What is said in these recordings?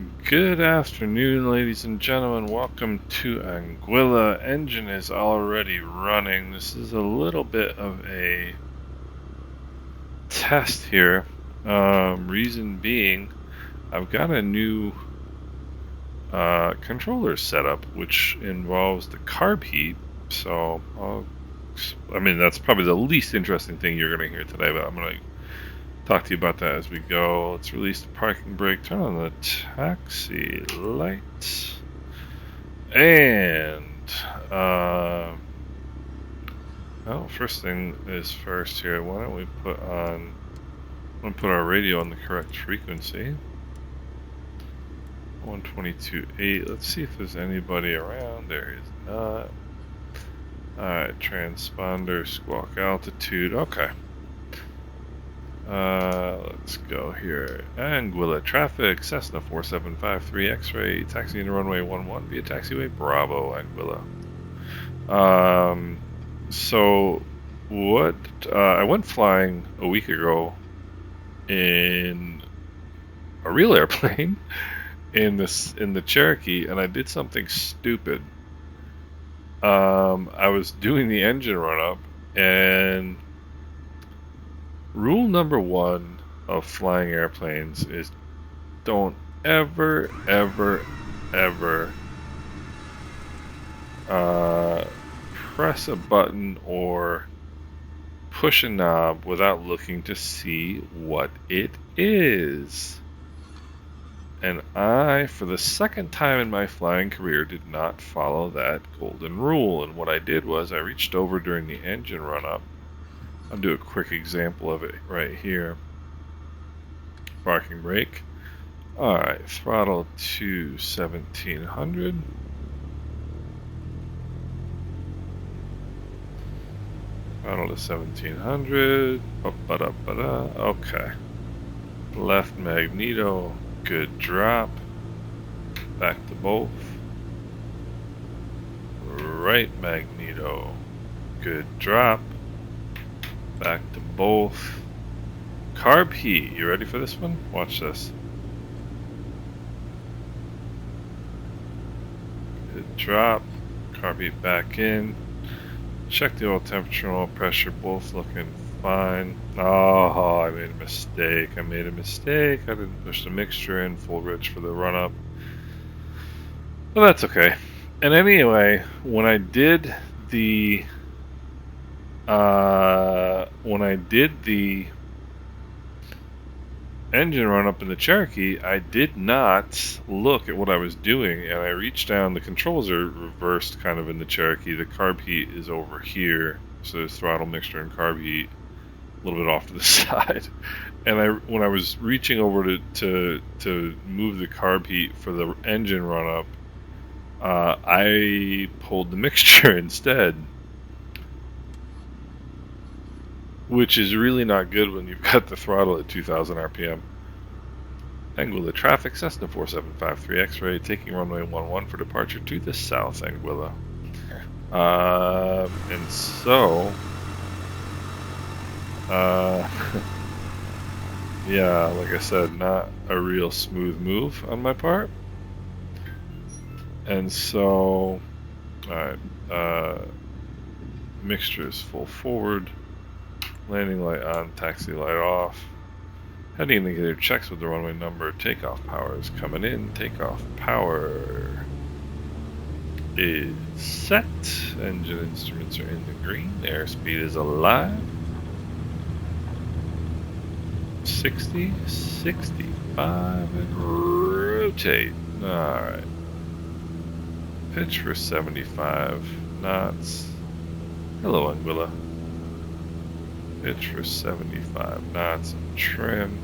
Good afternoon, ladies and gentlemen. Welcome to Anguilla. Engine is already running. This is a little bit of a test here. Reason being, I've got a new controller setup, which involves the carb heat. So, that's probably the least interesting thing you're going to hear today, but I'm going to talk to you about that as we go. Let's release the parking brake, turn on the taxi lights, and first thing is first here. Why don't we put our radio on the correct frequency? 122.8. Let's see if there's anybody around. There is not. Alright, transponder, squawk altitude. Okay. Let's go here. Anguilla traffic, Cessna 4753 X-ray, taxi into runway 11 via taxiway Bravo, Anguilla. So what, I went flying a week ago in a real airplane in the Cherokee, and I did something stupid. I was doing the engine run-up, and rule number one of flying airplanes is don't ever press a button or push a knob without looking to see what it is. And I, for the second time in my flying career, did not follow that golden rule. And what I did was I reached over during the engine run-up. I'll do a quick example of it right here. Parking brake. Alright, throttle to 1700. Throttle to 1700. Okay. Left magneto. Good drop. Back to both. Right magneto. Good drop. Back to both. Carb heat. You ready for this one? Watch this. Good drop. Carb heat back in. Check the oil temperature and oil pressure. Both looking fine. Oh, I made a mistake. I didn't push the mixture in full rich for the run-up. Well, that's okay. And anyway, when I did the engine run up in the Cherokee, I did not look at what I was doing, and I reached down. The controls are reversed kind of in the Cherokee. The carb heat is over here, so there's throttle mixture and carb heat a little bit off to the side. And when I was reaching over to move the carb heat for the engine run up, I pulled the mixture instead, which is really not good when you've got the throttle at 2,000 RPM. Anguilla traffic, Cessna 4753 X-ray, taking runway 11 for departure to the south, Anguilla. And so, yeah, like I said, not a real smooth move on my part. And so, alright, mixture is full forward. Landing light on, taxi light off. Heading indicator checks with the runway number. Takeoff power is coming in. Takeoff power is set. Engine instruments are in the green. Airspeed is alive. 60, 65, and rotate. Alright. Pitch for 75 knots. Hello, Anguilla. Pitch for 75 knots and trim.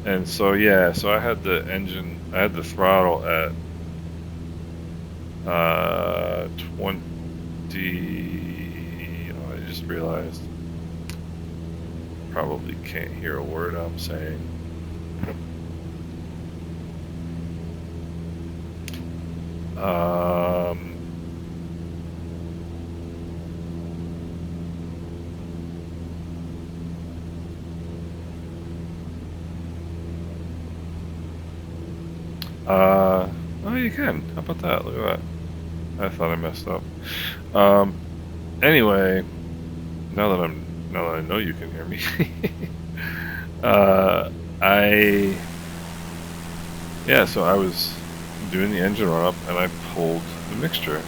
And so, yeah, so I had the throttle at 20, I just realized probably can't hear a word I'm saying. Oh, you can. How about that? Look at that. I thought I messed up. Um, anyway, now that I know you can hear me, uh, I so I was doing the engine run up and I pulled the mixture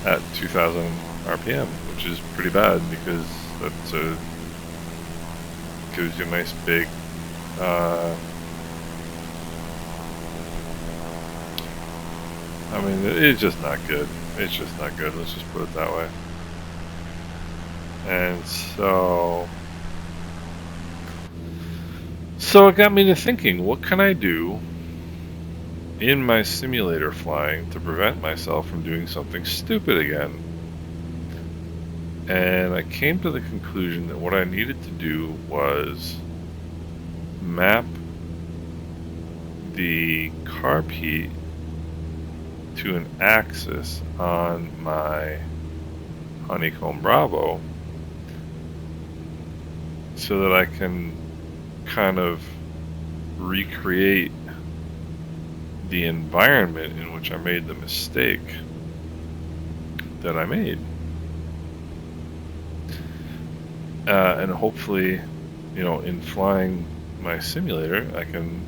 at 2,000 RPM, which is pretty bad because gives you a nice big I mean, it's just not good. It's just not good. Let's just put it that way. And so it got me to thinking, what can I do in my simulator flying to prevent myself from doing something stupid again? And I came to the conclusion that what I needed to do was map the carb heat to an axis on my Honeycomb Bravo so that I can kind of recreate the environment in which I made the mistake that I made. And hopefully, in flying my simulator, I can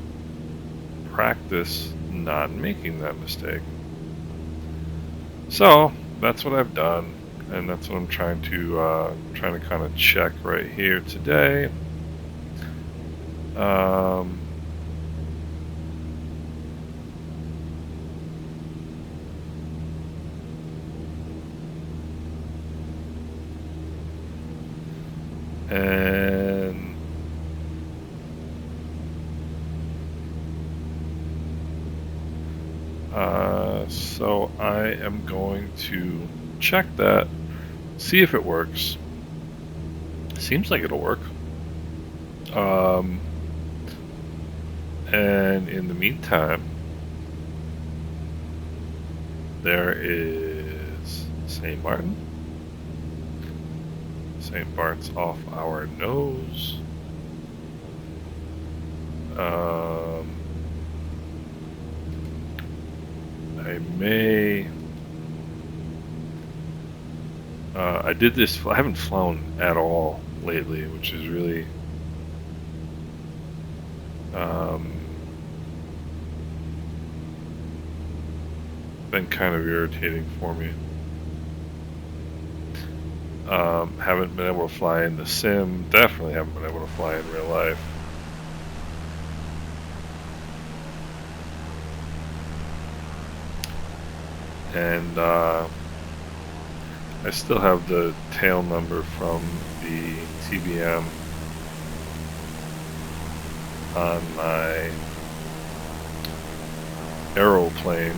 practice not making that mistake. So that's what I've done, and that's what I'm trying to kind of check right here today. And so I am going to check that, see if it works. Seems like it'll work. And in the meantime, there is St. Martin. St. Bart's off our nose. I did this, I haven't flown at all lately, which is really been kind of irritating for me. Haven't been able to fly in the sim, definitely haven't been able to fly in real life. And I still have the tail number from the TBM on my aeroplane.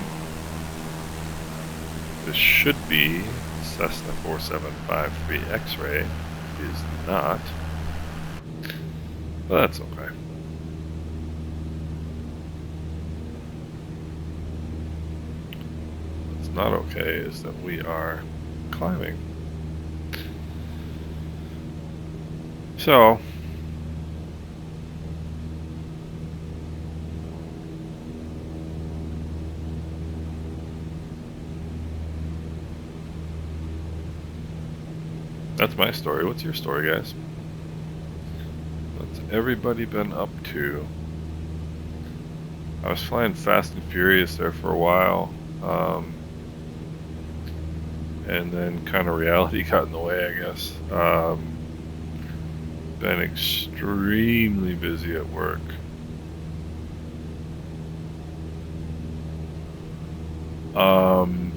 This should be Cessna 4753 X-ray. Is not, but that's okay. What's not okay is that we are climbing. So that's my story. What's your story, guys? What's everybody been up to? I was flying Fast and Furious there for a while, and then kind of reality got in the way, I guess. Been extremely busy at work. And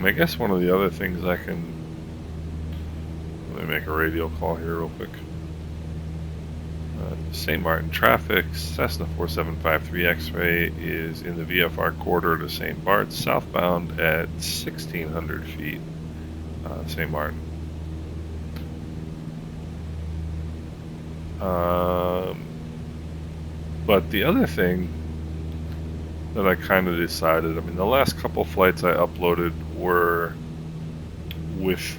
I guess one of the other things I can... Let me make a radio call here real quick. St. Martin traffic, Cessna 4753 X-ray is in the VFR corridor to St. Barts, southbound at 1,600 feet, St. Martin. But the other thing that I kind of decided, I mean, the last couple flights I uploaded were with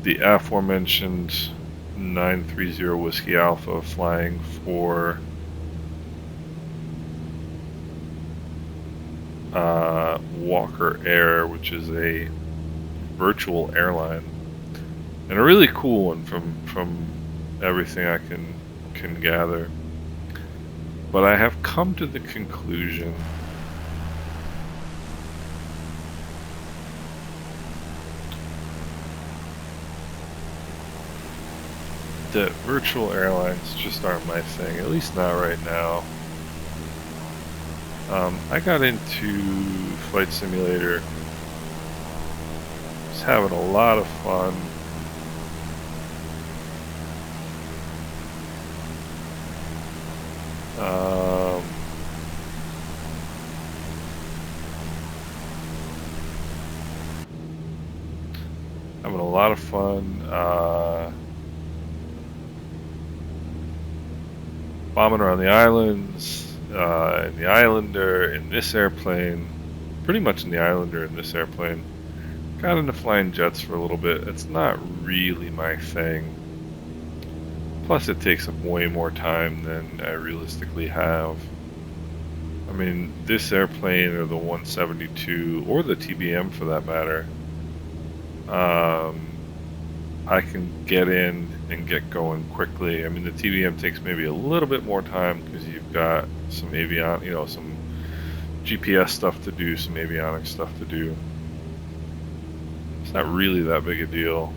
the aforementioned 930 Whiskey Alpha flying for Walker Air, which is a virtual airline, and a really cool one from everything I can gather. But I have come to the conclusion that virtual airlines just aren't my thing, at least not right now. I got into Flight Simulator, was having a lot of fun. Having a lot of fun bombing around the islands, in the Islander, in this airplane, pretty much in the Islander in this airplane. Got into flying jets for a little bit. It's not really my thing. Plus it takes up way more time than I realistically have. I mean, this airplane, or the 172, or the TBM for that matter, I can get in and get going quickly. I mean, the TBM takes maybe a little bit more time because you've got some some GPS stuff to do, some avionics stuff to do. It's not really that big a deal.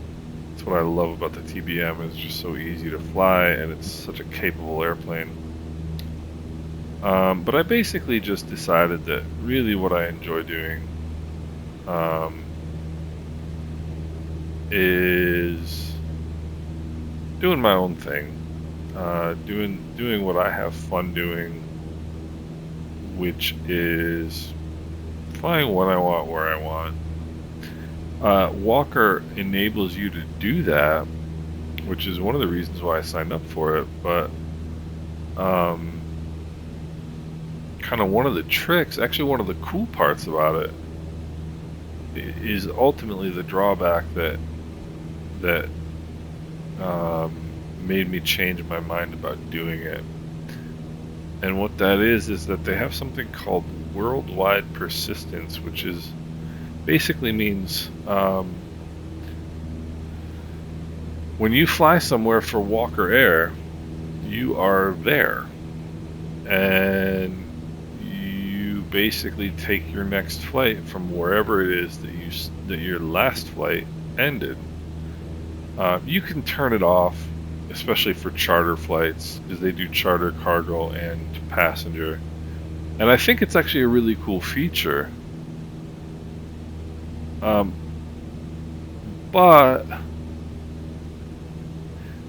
That's what I love about the TBM. It's just so easy to fly, and it's such a capable airplane. But I basically just decided that really what I enjoy doing is doing my own thing, doing what I have fun doing, which is flying when I want, where I want. Walker enables you to do that, which is one of the reasons why I signed up for it, but kind of one of the tricks, actually one of the cool parts about it, is ultimately the drawback that made me change my mind about doing it. And what that is that they have something called worldwide persistence, which is basically means when you fly somewhere for Walker Air, you are there, and you basically take your next flight from wherever it is that your last flight ended. You can turn it off, especially for charter flights, because they do charter, cargo, and passenger. And I think it's actually a really cool feature.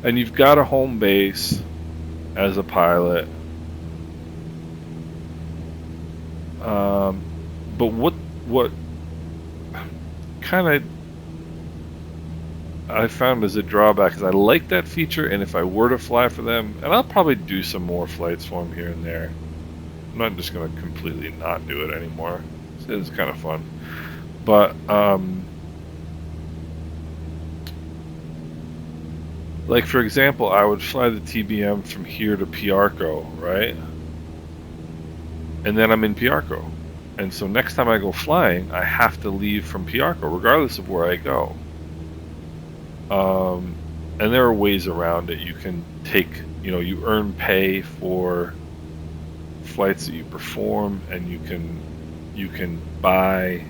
And you've got a home base as a pilot. But what kind of I found as a drawback is I like that feature, and if I were to fly for them, and I'll probably do some more flights for them here and there. I'm not just going to completely not do it anymore. It's kind of fun. But like for example, I would fly the TBM from here to Piarco, right? And then I'm in Piarco. And so next time I go flying, I have to leave from Piarco, regardless of where I go. And there are ways around it. You can take, you earn pay for flights that you perform, and you can buy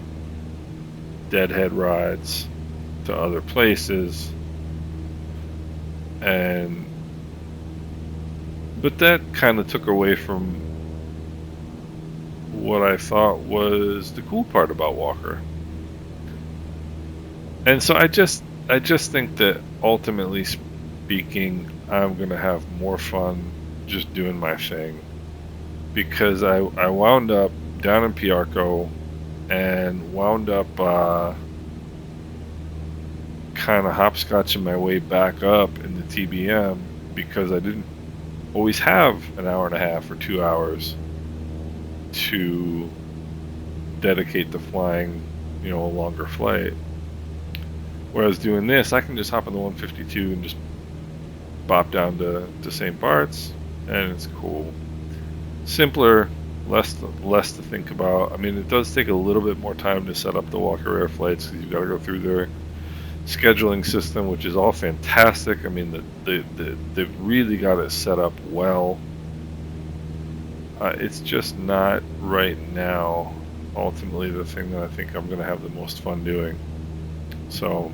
deadhead rides to other places. But that kind of took away from what I thought was the cool part about Walker. And so I just think that ultimately speaking, I'm going to have more fun just doing my thing, because I wound up down in Piarco and wound up kind of hopscotching my way back up in the TBM, because I didn't always have an hour and a half or 2 hours to dedicate to flying, a longer flight. Whereas doing this, I can just hop on the 152 and just bop down to St. Barts, and it's cool. Simpler, less to think about. I mean, it does take a little bit more time to set up the Walker Air flights because you've got to go through their scheduling system, which is all fantastic. I mean, they've really got it set up well. It's just not right now ultimately the thing that I think I'm going to have the most fun doing. So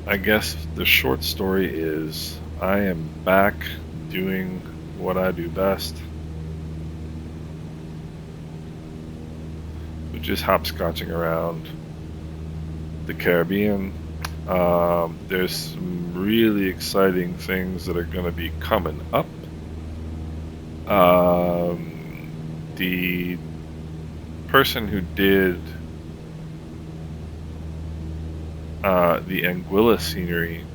I guess the short story is I am back doing what I do best, which is hopscotching around the Caribbean. There's some really exciting things that are going to be coming up. The person who did the Anguilla scenery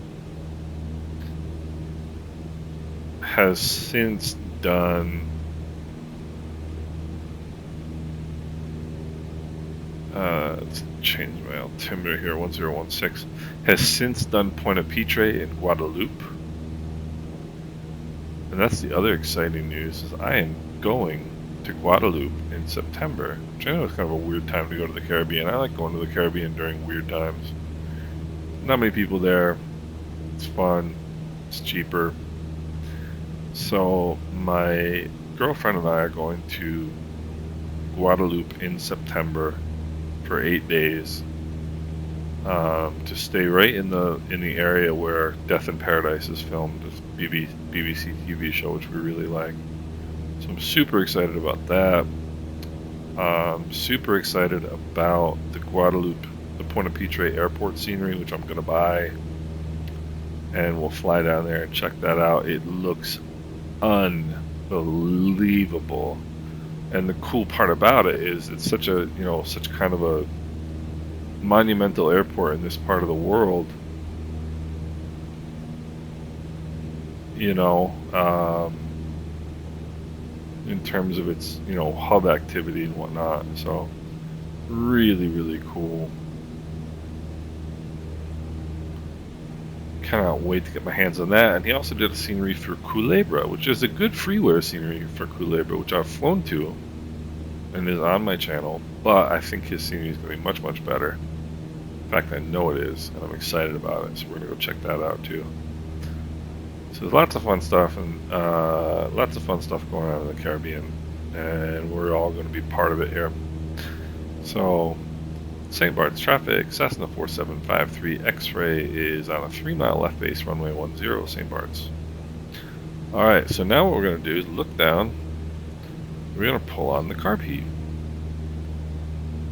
has since done let's change my altimeter here, 1016, has since done Pointe-à-Pitre in Guadeloupe. And that's the other exciting news, is I am going to Guadeloupe in September, which I know is kind of a weird time to go to the Caribbean. I like going to the Caribbean during weird times. Not many people there. It's fun. It's cheaper. So my girlfriend and I are going to Guadeloupe in September for 8 days to stay right in the area where Death in Paradise is filmed, this BBC TV show, which we really like. So I'm super excited about that. Super excited about the Guadeloupe, the Pointe-à-Pitre airport scenery, which I'm going to buy, and we'll fly down there and check that out. It looks unbelievable, and the cool part about it is it's such a, you know, such kind of a monumental airport in this part of the world, you know, in terms of its, you know, hub activity and whatnot. So really, really cool. Cannot wait to get my hands on that. And he also did a scenery for Culebra, which is a good freeware scenery for Culebra, which I've flown to and is on my channel, but I think his scenery is going to be much, much better. In fact, I know it is, and I'm excited about it, so we're going to go check that out too. So there's lots of fun stuff, and lots of fun stuff going on in the Caribbean, and we're all going to be part of it here. So St. Bart's traffic, Cessna 4753 X-ray is on a 3-mile left base, runway 10, St. Bart's. Alright, so now what we're going to do is look down. We're going to pull on the carb heat.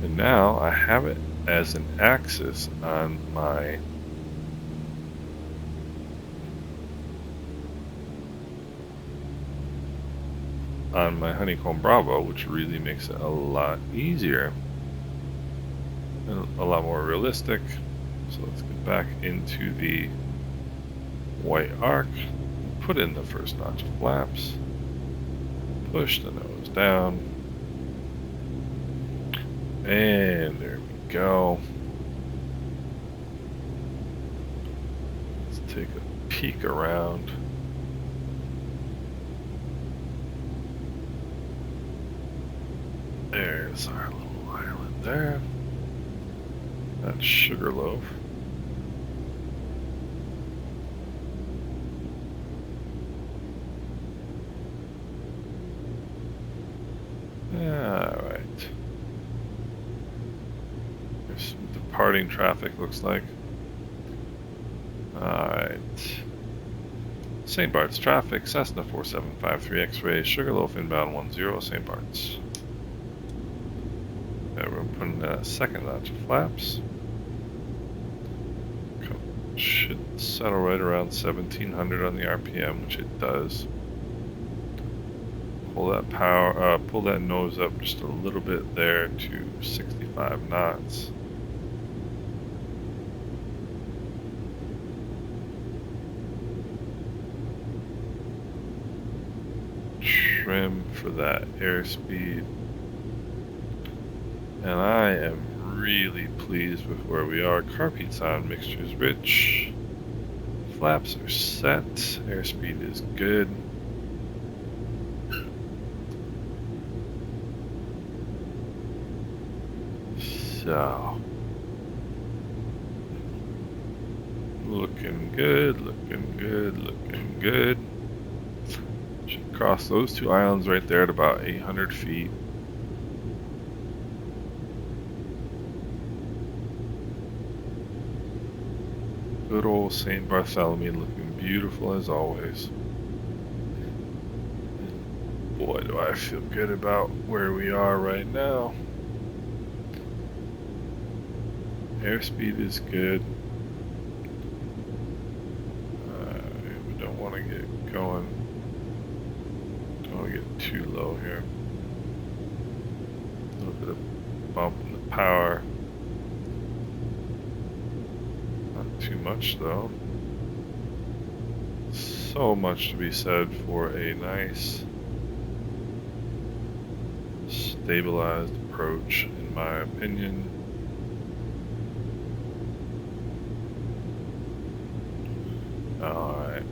And now I have it as an axis on my Honeycomb Bravo, which really makes it a lot easier and a lot more realistic. So let's get back into the white arc, put in the first notch of flaps, push the nose down, and there we go. Let's take a peek around. There's our little island there. That's Sugarloaf. Alright. There's some departing traffic, looks like. Alright. St. Bart's traffic, Cessna 4753 X-ray, Sugarloaf inbound 10, St. Bart's. We're putting a second notch of flaps. Should settle right around 1700 on the RPM, which it does. Pull that pull that nose up just a little bit there to 65 knots. Trim for that airspeed. And I am really pleased with where we are. Carb heat's on, mixture's rich. Flaps are set, airspeed is good. So, looking good, looking good, looking good. Should cross those two islands right there at about 800 feet. Good old St. Bartholomew looking beautiful as always. Boy, do I feel good about where we are right now. Airspeed is good. We don't want to get going. Don't want to get too low here. A little bit of bump in the power. Not too much though. So much to be said for a nice stabilized approach, in my opinion. Alright.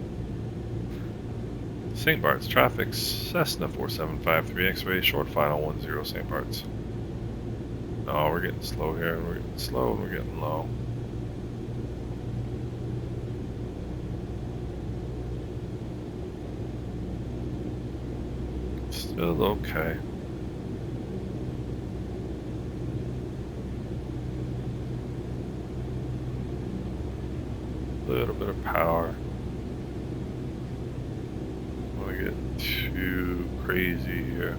St. Bart's traffic, Cessna 4753 X-ray, short final 10 St. Bart's. Oh, we're getting slow here, and we're getting slow, and we're getting low. Still okay. A little bit of power. Don't want to get too crazy here.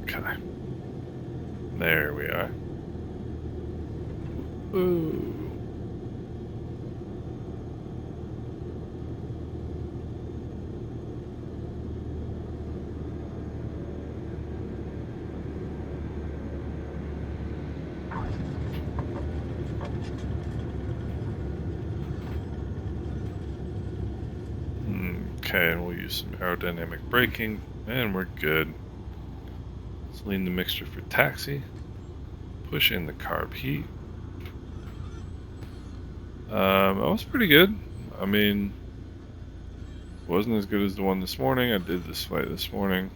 Okay. There we are. Ooh. Okay, and we'll use some aerodynamic braking, and we're good. Let's lean the mixture for taxi. Push in the carb heat. That was pretty good. I mean, wasn't as good as the one this morning. I did this flight this morning,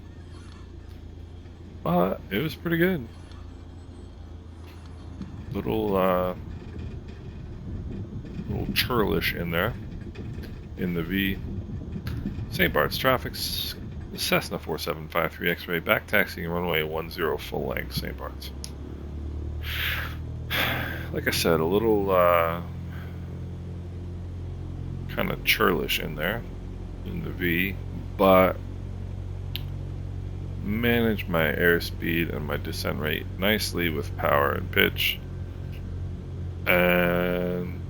but it was pretty good. Little churlish in there, in the V. St. Bart's traffic, Cessna 4753 X-ray, back taxiing runway 10 full length, St. Bart's. Like I said, a little kind of churlish in there, in the V, but manage my airspeed and my descent rate nicely with power and pitch. And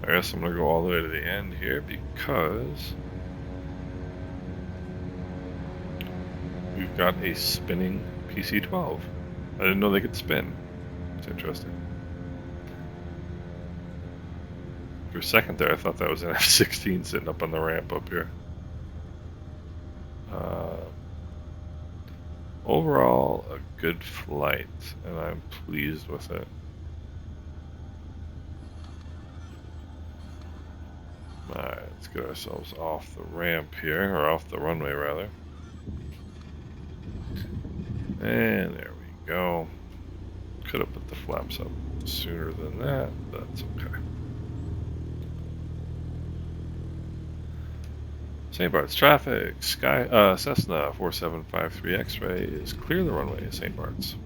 I guess I'm going to go all the way to the end here because we've got a spinning PC-12. I didn't know they could spin. It's interesting. For a second there, I thought that was an F-16 sitting up on the ramp up here. Overall, a good flight, and I'm pleased with it. Alright, let's get ourselves off the ramp here, or off the runway rather. And there we go. Could have put the flaps up sooner than that, but that's okay. St. Bart's traffic, Cessna 4753 X-ray is clear the runway at St. Bart's.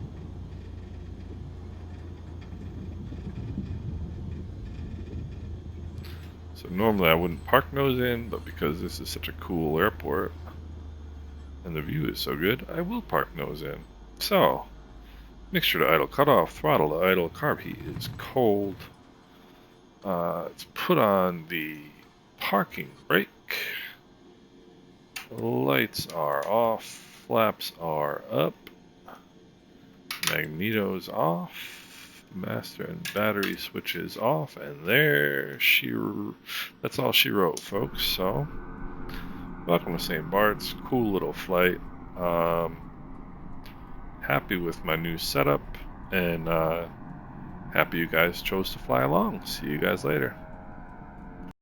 So normally I wouldn't park nose in, but because this is such a cool airport and the view is so good, I will park nose in. So, mixture to idle cutoff, throttle to idle, carb heat is cold. Let's put on the parking brake. Lights are off, flaps are up, magnetos off, Master and battery switches off, and that's all she wrote, folks. So, welcome to St. Bart's. Cool little flight. Happy with my new setup, and happy you guys chose to fly along. See you guys later.